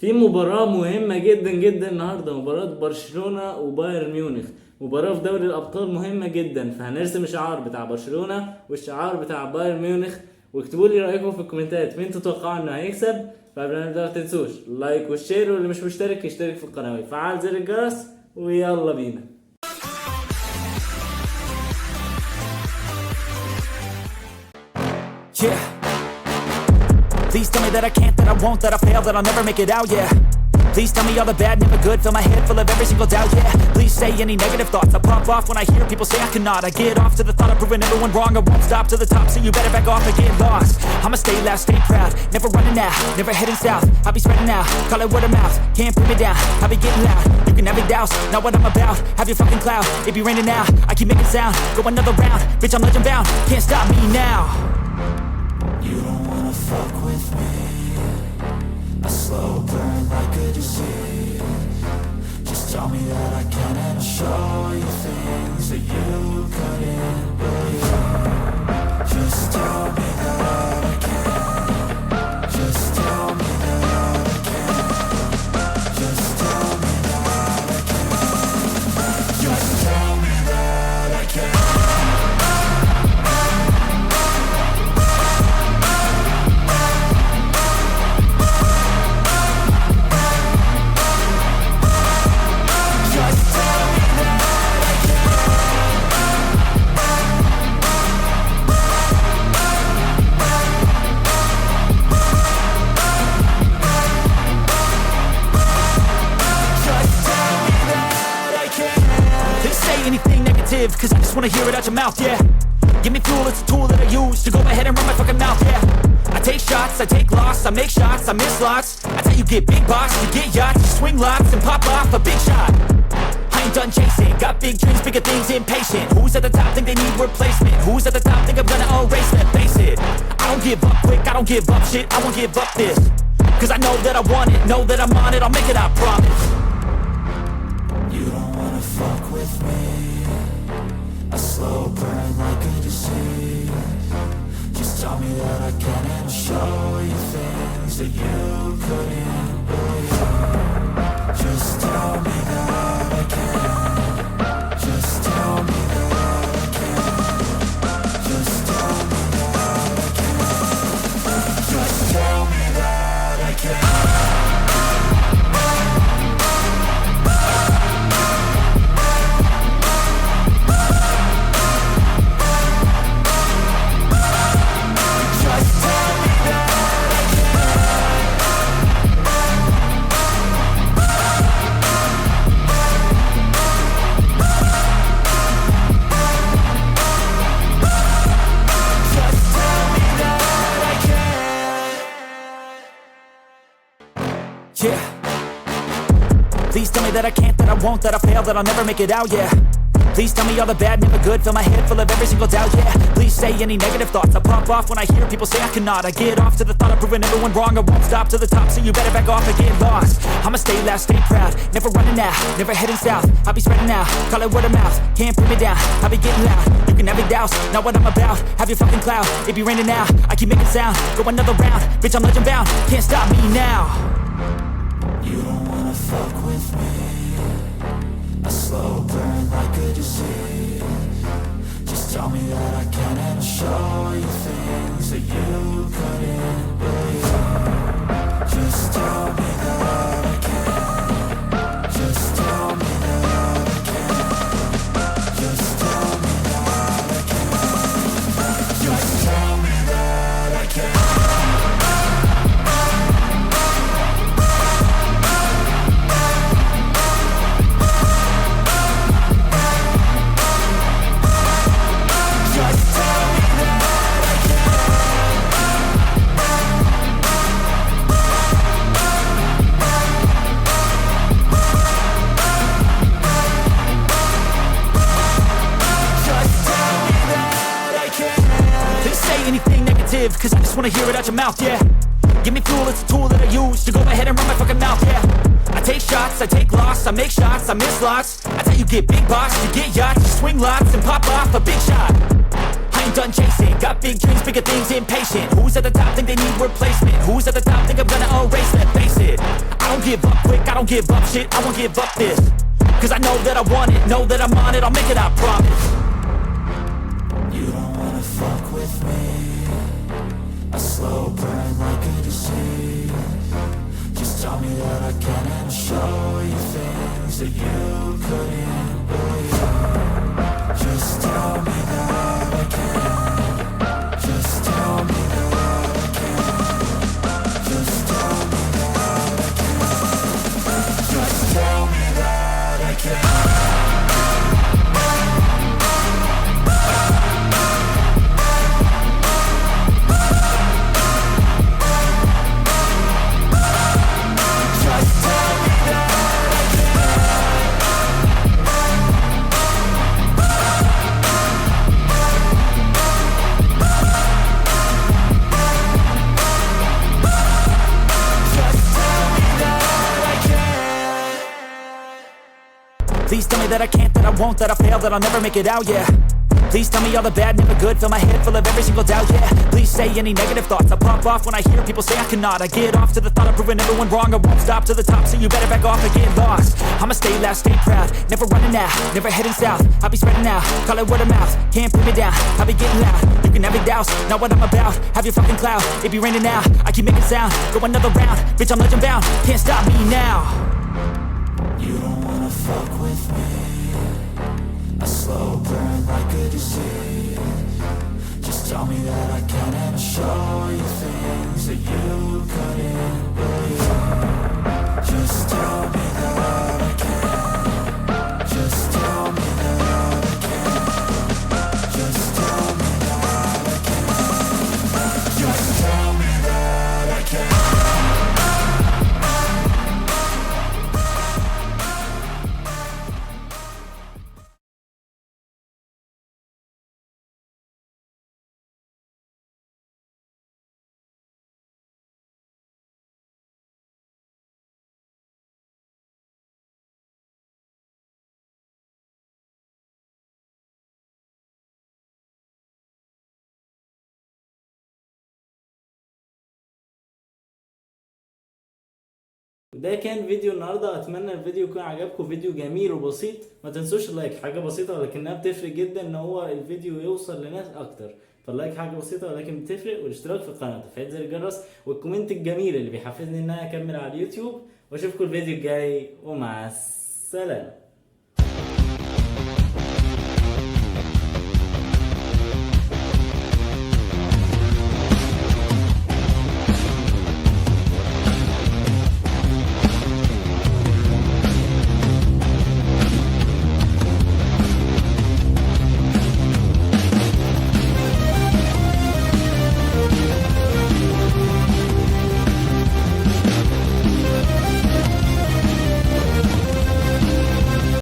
في مباراة مهمة جدا جدا النهاردة، مباراة برشلونة وبايرن ميونخ، مباراة في دوري الأبطال مهمة جدا. فهنرسم الشعار بتاع برشلونة والشعار بتاع بايرن ميونخ، واكتبوا لي رأيكم في الكومنتات مين تتوقعوا انه هيكسب. فقبل ما نبدأ ما تنسوش اللايك والشير، واللي مش مشترك يشترك في القناة ويفعل زر الجرس، ويلا بينا. Yeah. Please tell me that I can't, that I won't, that I fail, that I'll never make it out, yeah. Please tell me all the bad, never good, fill my head full of every single doubt, yeah. Please say any negative thoughts, I pop off when I hear people say I cannot. I get off to the thought of proving everyone wrong, I won't stop to the top, so you better back off and get lost. I'ma stay loud, stay proud, never running out, never heading south. I'll be spreading out, call it word of mouth, can't put me down, I'll be getting loud. You can have it douse, not what I'm about, have your fucking cloud. It be raining now, I keep making sound, go another round, bitch I'm legend bound, can't stop me now. You don't wanna fuck with me, a slow burn like a disease. Just tell me that I can and I'll show you things that you couldn't believe. Just tell me that I can. Just tell me that I can. Just tell me that I can. Just tell me that I can. Cause I just wanna hear it out your mouth, yeah. Give me fuel, it's a tool that I use to go ahead and run my fucking mouth, yeah. I take shots, I take loss, I make shots, I miss lots. That's how you get big box, you get yachts, you swing lots and pop off a big shot. I ain't done chasing, got big dreams, bigger things, impatient. Who's at the top think they need replacement? Who's at the top think I'm gonna erase it? Face it, I don't give up quick, I don't give up shit, I won't give up this. Cause I know that I want it, know that I'm on it, I'll make it, I promise. You don't wanna fuck with me, a slow burn like a disease. Just tell me that I can and I'll show you things that you couldn't believe. Just tell me that I can. Just tell me that I can. Just tell me that I can. Just tell me that I can. Yeah. Please tell me that I can't, that I won't, that I fail, that I'll never make it out, yeah. Please tell me all the bad, never good, fill my head full of every single doubt, yeah. Please say any negative thoughts, I pop off when I hear people say I cannot. I get off to the thought of proving everyone wrong, I won't stop to the top, so you better back off and get lost. I'ma stay loud, stay proud, never running out, never heading south. I'll be spreading out, call it word of mouth, can't put me down, I'll be getting loud. You can have it douse, not what I'm about, have your fucking cloud. It be raining now, I keep making sound, go another round, bitch I'm legend bound, can't stop me now. You don't wanna fuck with me, a slow burn like a disease. Just tell me that I can and I'll show you things that you couldn't believe. Just tell me that I can. Just tell me that I can. Just tell me that I can. Just tell me that I can. Cause I just wanna hear it out your mouth, yeah. Give me fuel, it's a tool that I use to go ahead and run my fucking mouth, yeah. I take shots, I take loss, I make shots, I miss lots. That's how you get big box, you get yachts, you swing lots and pop off a big shot. I ain't done chasing, got big dreams, bigger things, impatient. Who's at the top think they need replacement? Who's at the top think I'm gonna erase it? Face it, I give up quick, I don't give up shit, I won't give up this. Cause I know that I want it, know that I'm on it, I'll make it, I promise. You don't wanna fuck with me. A slow burn like a disease. Just tell me that I can and I'll show you things that you couldn't believe. Just tell me that I can. Just tell me that I can. Just tell me that I can. Just tell me that I can. Please tell me that I can't, that I won't, that I fail, that I'll never make it out, yeah. Please tell me all the bad, never good, fill my head full of every single doubt, yeah. Please say any negative thoughts, I pop off when I hear people say I cannot. I get off to the thought of proving everyone wrong, I won't stop to the top, so you better back off and get lost. I'ma stay loud, stay proud, never running out, never heading south. I'll be spreading out, call it word of mouth, can't put me down, I'll be getting loud. You can have your doubts, not what I'm about, have your fucking clout. It be raining now, I keep making sound, go another round, bitch I'm legend bound, can't stop me now. You don't wanna fuck with me. A slow burn like a disease. Just tell me that I can and I'll show you things that you couldn't believe. Just tell me that I can. Just tell me that I can. Just tell me that I can. Just tell me that I can. وده كان فيديو النهارده، اتمنى الفيديو يكون عجبكم. فيديو جميل وبسيط، ما تنسوش اللايك، حاجه بسيطه ولكنها بتفرق جدا ان هو الفيديو يوصل لناس اكتر. فاللايك حاجه بسيطه ولكن بتفرق، والاشتراك في القناه وتفعيل زر الجرس والكومنت الجميل اللي بيحفزني ان انا اكمل على اليوتيوب. واشوفكم الفيديو الجاي، ومع السلامه.